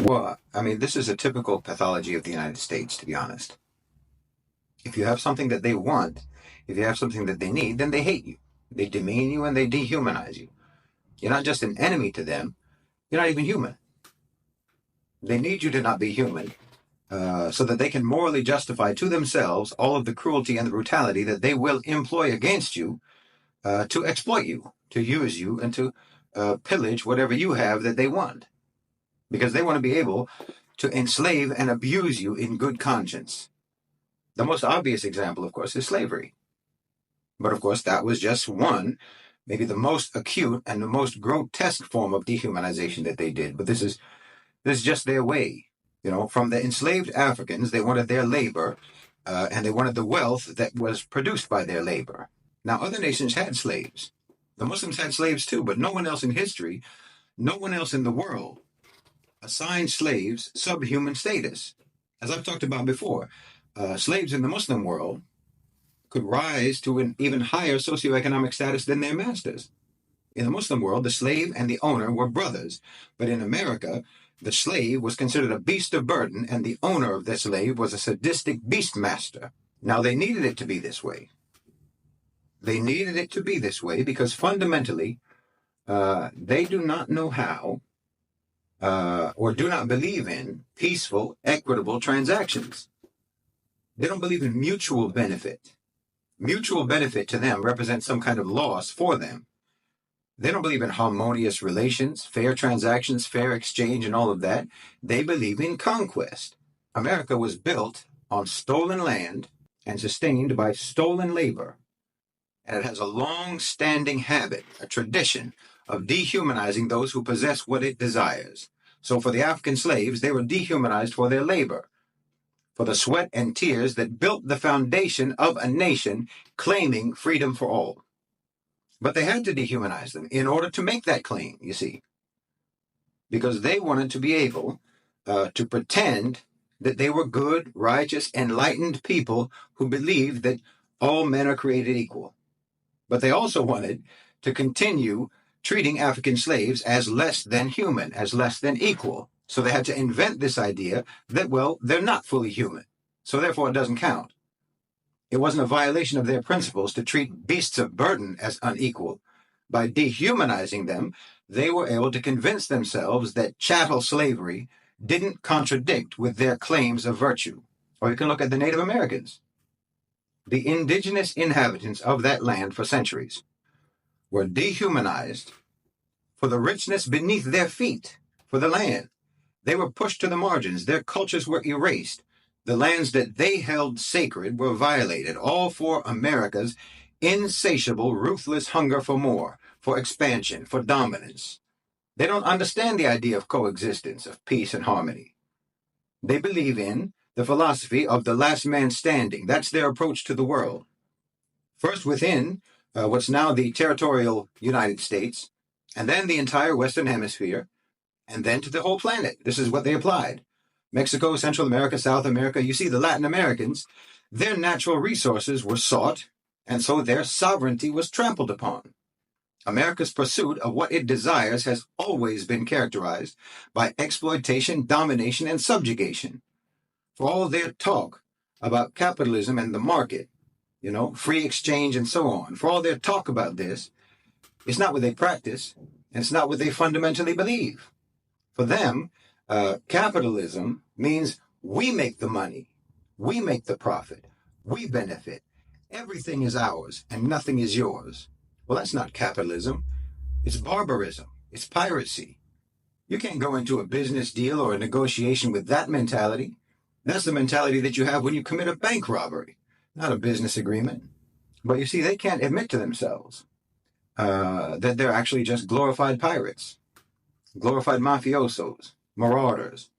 Well, I mean, this is a typical pathology of the United States, to be honest. If you have something that they want, if you have something that they need, then they hate you. They demean you and they dehumanize you. You're not just an enemy to them, you're not even human. They need you to not be human so that they can morally justify to themselves all of the cruelty and the brutality that they will employ against you to exploit you, to use you, and to pillage whatever you have that they want. Because they want to be able to enslave and abuse you in good conscience. The most obvious example, of course, is slavery. But of course, that was just one, maybe the most acute and the most grotesque form of dehumanization that they did. But this is just their way. You know, from the enslaved Africans, they wanted their labor, and they wanted the wealth that was produced by their labor. Now, other nations had slaves. The Muslims had slaves too, but no one else in history, no one else in the world assigned slaves subhuman status. As I've talked about before, slaves in the Muslim world could rise to an even higher socioeconomic status than their masters. In the Muslim world, the slave and the owner were brothers, but in America, the slave was considered a beast of burden, and the owner of the slave was a sadistic beast master. Now, they needed it to be this way. They needed it to be this way because fundamentally, they do not know how or do not believe in peaceful, equitable transactions. They don't believe in mutual benefit. Mutual benefit to them represents some kind of loss for them. They don't believe in harmonious relations, fair transactions, fair exchange, and all of that. They believe in conquest. America was built on stolen land and sustained by stolen labor. And it has a long-standing habit, a tradition, of dehumanizing those who possess what it desires. So for the African slaves, they were dehumanized for their labor, for the sweat and tears that built the foundation of a nation claiming freedom for all. But they had to dehumanize them in order to make that claim, you see, because they wanted to be able to pretend that they were good, righteous, enlightened people who believed that all men are created equal. But they also wanted to continue treating African slaves as less than human, as less than equal. So they had to invent this idea that, well, they're not fully human, so therefore it doesn't count. It wasn't a violation of their principles to treat beasts of burden as unequal. By dehumanizing them, they were able to convince themselves that chattel slavery didn't contradict with their claims of virtue. Or you can look at the Native Americans. The indigenous inhabitants of that land for centuries were dehumanized for the richness beneath their feet, for the land. They were pushed to the margins. Their cultures were erased. The lands that they held sacred were violated, all for America's insatiable, ruthless hunger for more, for expansion, for dominance. They don't understand the idea of coexistence, of peace and harmony. They believe in the philosophy of the last man standing. That's their approach to the world. First within what's now the territorial United States, and then the entire Western Hemisphere, and then to the whole planet. This is what they applied. Mexico, Central America, South America, you see the Latin Americans, their natural resources were sought, and so their sovereignty was trampled upon. America's pursuit of what it desires has always been characterized by exploitation, domination, and subjugation. For all their talk about capitalism and the market, you know, free exchange and so on, for all their talk about this, it's not what they practice, and it's not what they fundamentally believe. For them, capitalism means we make the money, we make the profit, we benefit. Everything is ours and nothing is yours. Well, that's not capitalism. It's barbarism. It's piracy. You can't go into a business deal or a negotiation with that mentality. That's the mentality that you have when you commit a bank robbery, not a business agreement. But you see, they can't admit to themselves that they're actually just glorified pirates, glorified mafiosos, marauders,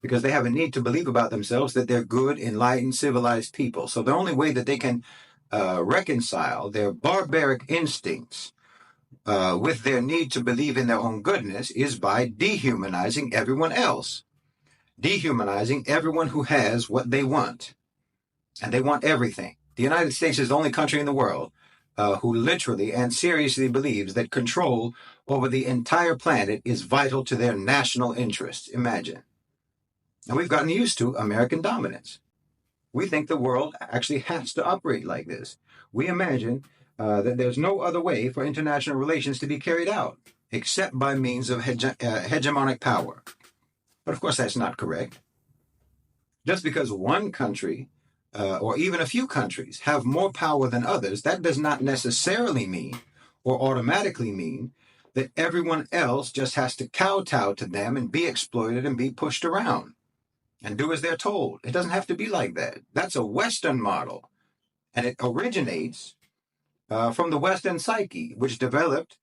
because they have a need to believe about themselves that they're good, enlightened, civilized people. So the only way that they can reconcile their barbaric instincts with their need to believe in their own goodness is by dehumanizing everyone else, dehumanizing everyone who has what they want. And they want everything. The United States is the only country in the world who literally and seriously believes that control over the entire planet is vital to their national interests. Imagine. And we've gotten used to American dominance. We think the world actually has to operate like this. We imagine that there's no other way for international relations to be carried out except by means of hegemonic power. But of course, that's not correct. Just because one country or even a few countries have more power than others, that does not necessarily mean or automatically mean that everyone else just has to kowtow to them and be exploited and be pushed around and do as they're told. It doesn't have to be like that. That's a Western model, and it originates from the Western psyche, which developed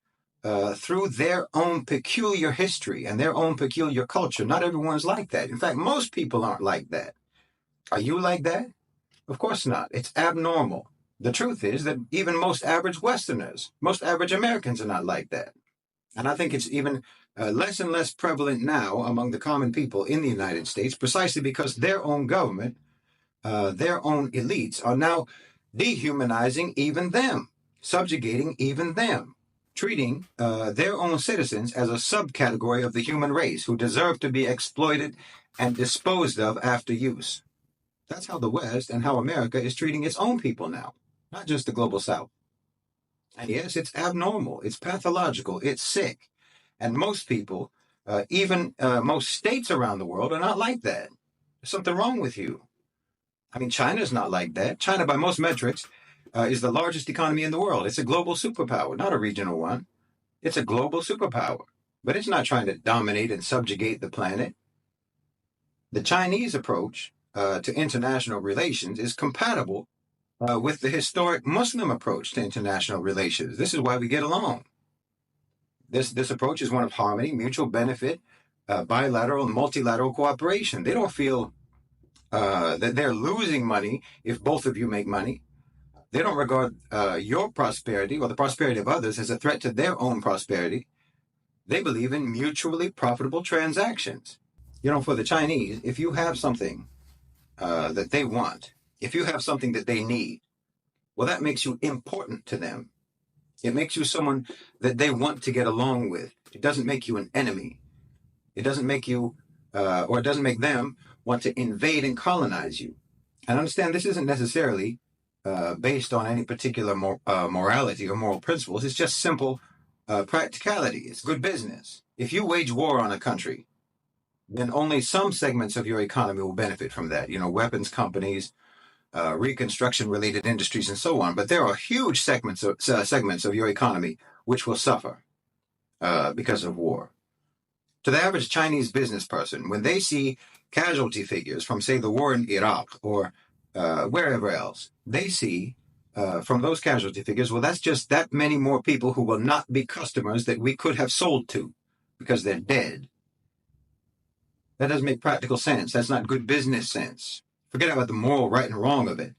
through their own peculiar history and their own peculiar culture. Not everyone's like that. In fact, most people aren't like that. Are you like that? Of course not. It's abnormal. The truth is that even most average Westerners, most average Americans are not like that. And I think it's even less and less prevalent now among the common people in the United States, precisely because their own government, their own elites are now dehumanizing even them, subjugating even them, treating their own citizens as a subcategory of the human race who deserve to be exploited and disposed of after use. That's how the West and how America is treating its own people now, not just the global South. And yes, it's abnormal, it's pathological, it's sick. And most people, even most states around the world, are not like that. There's something wrong with you. I mean, China's not like that. China, by most metrics, is the largest economy in the world. It's a global superpower, not a regional one. It's a global superpower. But it's not trying to dominate and subjugate the planet. The Chinese approach to international relations is compatible with the historic Muslim approach to international relations. This is why we get along. This approach is one of harmony, mutual benefit, bilateral and multilateral cooperation. They don't feel that they're losing money if both of you make money. They don't regard your prosperity or the prosperity of others as a threat to their own prosperity. They believe in mutually profitable transactions. You know, for the Chinese, if you have something that they want, if you have something that they need, well, that makes you important to them. It makes you someone that they want to get along with. It doesn't make you an enemy. It doesn't make you, or it doesn't make them want to invade and colonize you. And understand this isn't necessarily based on any particular morality or moral principles. It's just simple practicality. It's good business. If you wage war on a country, then only some segments of your economy will benefit from that. You know, weapons companies, reconstruction-related industries, and so on. But there are huge segments of your economy which will suffer because of war. To the average Chinese business person, when they see casualty figures from, say, the war in Iraq or wherever else, they see from those casualty figures, well, that's just that many more people who will not be customers that we could have sold to because they're dead. That doesn't make practical sense. That's not good business sense. Forget about the moral right and wrong of it.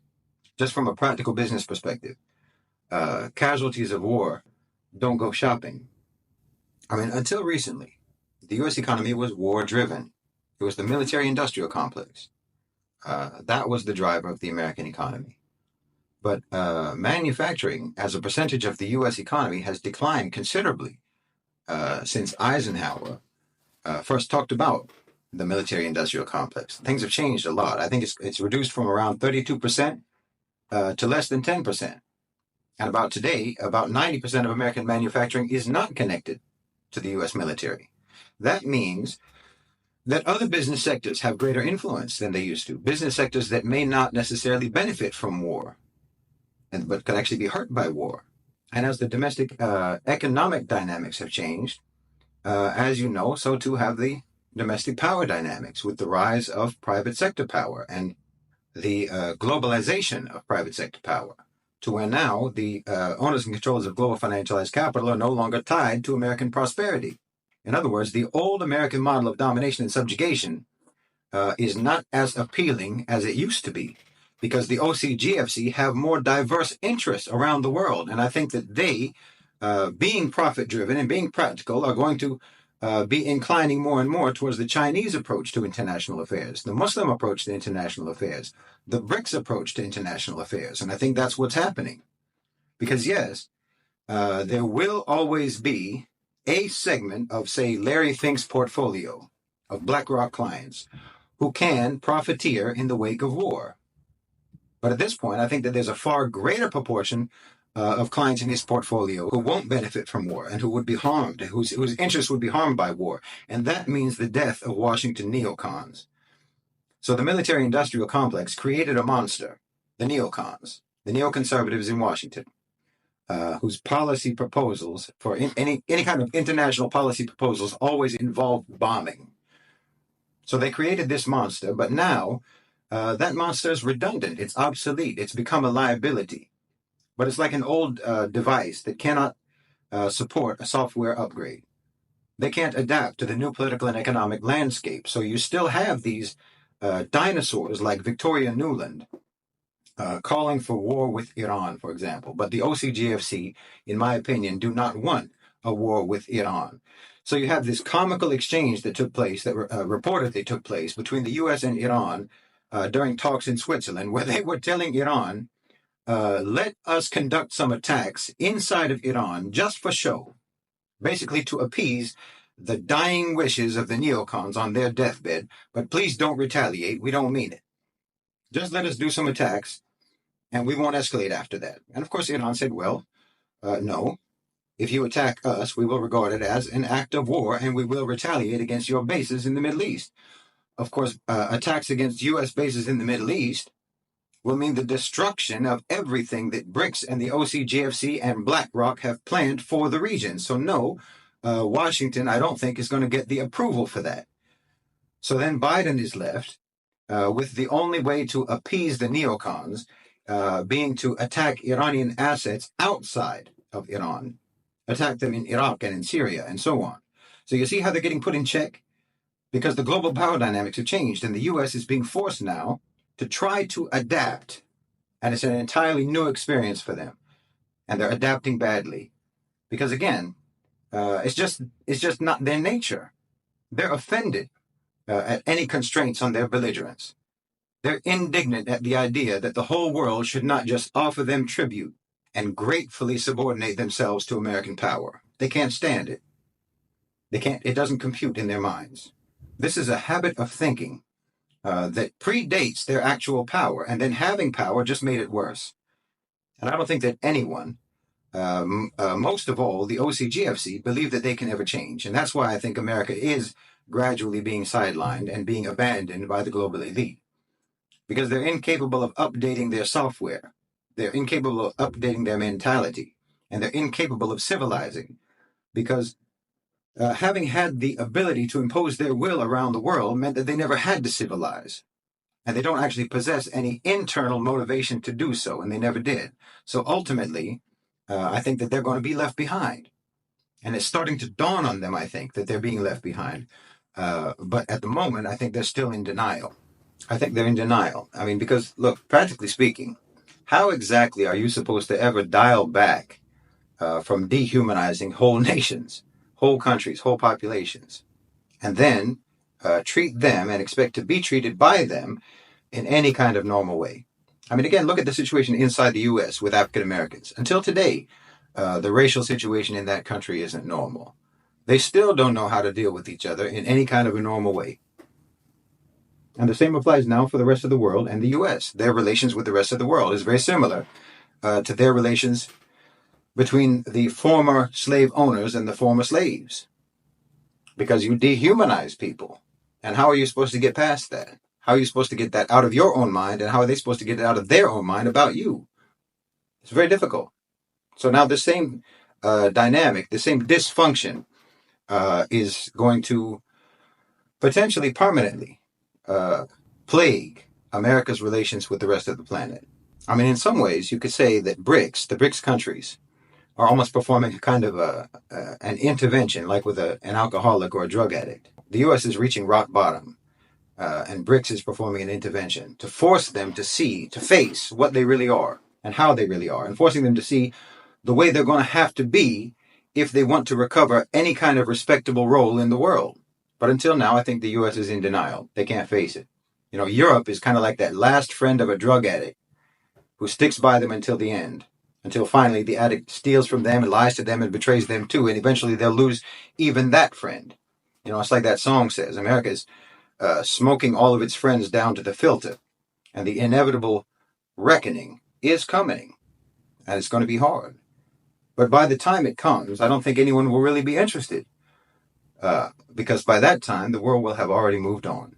Just from a practical business perspective, casualties of war don't go shopping. I mean, until recently, the U.S. economy was war-driven. It was the military-industrial complex. That was the driver of the American economy. But manufacturing as a percentage of the U.S. economy has declined considerably since Eisenhower first talked about the military-industrial complex. Things have changed a lot. I think it's reduced from around 32% to less than 10%. And about today, about 90% of American manufacturing is not connected to the U.S. military. That means that other business sectors have greater influence than they used to. Business sectors that may not necessarily benefit from war, but could actually be hurt by war. And as the domestic economic dynamics have changed, as you know, so too have the domestic power dynamics with the rise of private sector power and the globalization of private sector power, to where now the owners and controllers of global financialized capital are no longer tied to American prosperity. In other words, the old American model of domination and subjugation is not as appealing as it used to be, because the OCGFC have more diverse interests around the world. And I think that they, being profit-driven and being practical, are going to be inclining more and more towards the Chinese approach to international affairs, the Muslim approach to international affairs, the BRICS approach to international affairs. And I think that's what's happening. Because yes, there will always be a segment of, say, Larry Fink's portfolio of BlackRock clients who can profiteer in the wake of war. But at this point, I think that there's a far greater proportion of clients in his portfolio who won't benefit from war and who would be harmed, whose interests would be harmed by war. And that means the death of Washington neocons. So the military-industrial complex created a monster, the neocons, the neoconservatives in Washington, whose policy proposals for any kind of international policy proposals always involve bombing. So they created this monster, but now that monster is redundant. It's obsolete. It's become a liability. But it's like an old device that cannot support a software upgrade. They can't adapt to the new political and economic landscape. So you still have these dinosaurs like Victoria Nuland calling for war with Iran, for example. But the OCGFC, in my opinion, do not want a war with Iran. So you have this comical exchange that took place, that reportedly took place between the U.S. and Iran during talks in Switzerland, where they were telling Iran, let us conduct some attacks inside of Iran just for show, basically to appease the dying wishes of the neocons on their deathbed, but please don't retaliate. We don't mean it. Just let us do some attacks, and we won't escalate after that. And of course, Iran said, well, no. If you attack us, we will regard it as an act of war, and we will retaliate against your bases in the Middle East. Of course, attacks against U.S. bases in the Middle East will mean the destruction of everything that BRICS and the OCGFC and BlackRock have planned for the region. So no, Washington, I don't think, is going to get the approval for that. So then Biden is left with the only way to appease the neocons being to attack Iranian assets outside of Iran, attack them in Iraq and in Syria and so on. So you see how they're getting put in check? Because the global power dynamics have changed, and the U.S. is being forced now to try to adapt. And it's an entirely new experience for them. And they're adapting badly. Because again, it's just not their nature. They're offended at any constraints on their belligerence. They're indignant at the idea that the whole world should not just offer them tribute and gratefully subordinate themselves to American power. They can't stand it. It doesn't compute in their minds. This is a habit of thinking that predates their actual power, and then having power just made it worse. And I don't think that anyone, most of all the OCGFC, believe that they can ever change. And that's why I think America is gradually being sidelined and being abandoned by the global elite. Because they're incapable of updating their software. They're incapable of updating their mentality. And they're incapable of civilizing. Because having had the ability to impose their will around the world meant that they never had to civilize. And they don't actually possess any internal motivation to do so, and they never did. So ultimately, I think that they're going to be left behind. And it's starting to dawn on them, I think, that they're being left behind. But at the moment, I think they're still in denial. I think they're in denial. I mean, because, look, practically speaking, how exactly are you supposed to ever dial back from dehumanizing whole nations, whole countries, whole populations, and then treat them and expect to be treated by them in any kind of normal way? I mean, again, look at the situation inside the U.S. with African Americans. Until today, the racial situation in that country isn't normal. They still don't know how to deal with each other in any kind of a normal way. And the same applies now for the rest of the world and the U.S. Their relations with the rest of the world is very similar to their relations between the former slave owners and the former slaves. Because you dehumanize people. And how are you supposed to get past that? How are you supposed to get that out of your own mind? And how are they supposed to get it out of their own mind about you? It's very difficult. So now the same dynamic, the same dysfunction is going to potentially permanently plague America's relations with the rest of the planet. I mean, in some ways, you could say that BRICS, the BRICS countries, are almost performing a kind of an intervention, like with an alcoholic or a drug addict. The U.S. is reaching rock bottom, and BRICS is performing an intervention to force them to see, to face what they really are and how they really are, and forcing them to see the way they're going to have to be if they want to recover any kind of respectable role in the world. But until now, I think the U.S. is in denial. They can't face it. You know, Europe is kind of like that last friend of a drug addict who sticks by them until the end. until finally the addict steals from them and lies to them and betrays them too, and eventually they'll lose even that friend. You know, it's like that song says, America is smoking all of its friends down to the filter, and the inevitable reckoning is coming, and it's going to be hard. But by the time it comes, I don't think anyone will really be interested, because by that time the world will have already moved on.